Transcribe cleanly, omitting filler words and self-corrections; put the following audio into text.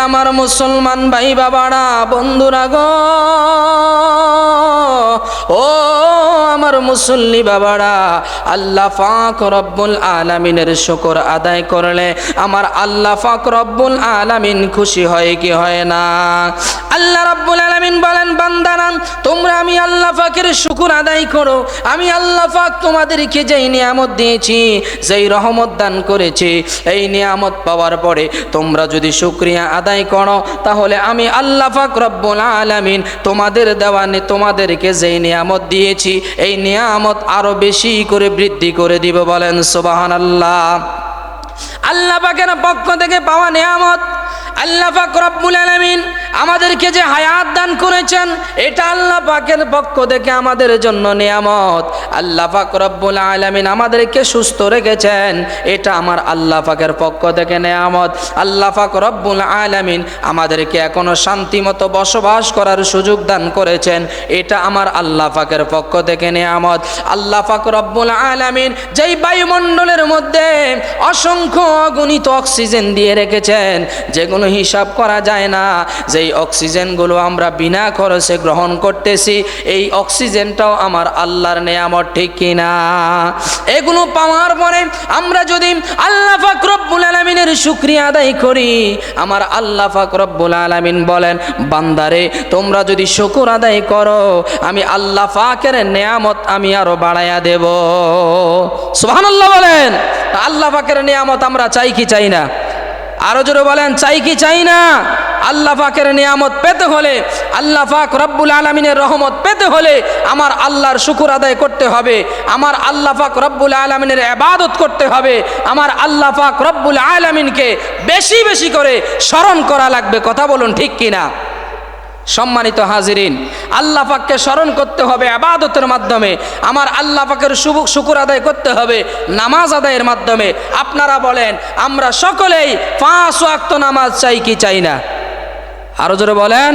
আমার মুসলমান ভাই বাবারা, বন্ধুরা গো, ও আমার মুসল্লি বাবারা, আল্লাহ পাক রব্বুল আলামিনের শুকর আদায় করলে আমার আল্লাহ পাক রব্বুল আলামিন খুশি হয় কি হয় না? আল্লাহ রব্বুল আলামিন বলেন, বান্দারা তোমরা আমি আল্লাহ পাকের শুকর আদায় করো। আমি আল্লাহ পাক তোমাদেরকে যেই নিয়ামত দিয়েছি, যেই রহমত দান করেছি, এই নিয়ামত পাওয়ার পরে তোমরা যদি শুকরিয়া আদায় করো, তাহলে আমি আল্লাহ পাক রব্বুল আলামিন তোমাদেরকে যেই নিয়ামত দিয়েছি, এই নিয়ামত আরো বেশি করে বৃদ্ধি করে দিব। বলেন সুবহানাল্লাহ। আল্লাহ পাকের পক্ষ থেকে পাওয়া নিয়ামত, আল্লাহ পাক রব্বুল আলামিন আমাদেরকে যে হায়াত দান করেছেন, এটা আল্লাহ পাকের পক্ষ থেকে আমাদের জন্য নিয়ামত। আল্লাহ পাক রব্বুল আলামিন আমাদেরকে সুস্থ রেখেছেন, এটা আমার আল্লাহ পাকের পক্ষ থেকে নিয়ামত। আল্লাহ পাক রব্বুল আলামিন আমাদেরকে এখনো শান্তিমতো বসবাস করার সুযোগ দান করেছেন, এটা আমার আল্লাহ পাকের পক্ষ থেকে নিয়ামত। আল্লাহ পাক রব্বুল আলামিন যেই বায়ুমণ্ডলের মধ্যে অসংখ্য অগণিত অক্সিজেন দিয়ে রেখেছেন, যেগুলো হিসাব করা যায় না, যেই অক্সিজেনগুলো আমরা বিনা খরচে গ্রহণ করতেছি, এই অক্সিজেনটাও আমার আল্লাহর নিয়ামত, ঠিক কিনা? এগুলো পাওয়ার পরে আমরা যদি আল্লাহ পাক রব্বুল আলামিনের শুকরিয়া আদায় করি, আমার আল্লাহ পাক রব্বুল আলামিন বলেন, বান্দারে তোমরা যদি শুকর আদায় করো, আমি আল্লাহ পাকের নিয়ামত আমি আরো বাড়াইয়া দেব। সুবহানাল্লাহ বলেন। আল্লাহ পাকের নিয়ামত আমরা চাই কি চাই না? আরো জোরে বলেন, চাই কি চাই না? আল্লাহ পাকের নিয়ামত পেতে হলে, আল্লাহ পাক রব্বুল আলামিনের রহমত পেতে হলে আমার আল্লাহর শুকর আদায় করতে হবে, আমার আল্লাহ পাক রব্বুল আলামিনের ইবাদত করতে হবে, আমার আল্লাহ পাক রব্বুল আলামিনকে বেশি বেশি করে স্মরণ করা লাগবে। কথা বলুন, ঠিক কিনা? সম্মানিত হাজিরিন, আল্লাহ পাককে স্মরণ করতে হবে ইবাদতের মাধ্যমে, আমার আল্লাহ পাকের শুকর আদায় করতে হবে নামাজ আদায়ের মাধ্যমে। আপনারা বলেন, আমরা সকলেই 5 ওয়াক্ত নামাজ চাই কি চাই না? আরো জোরে বলেন।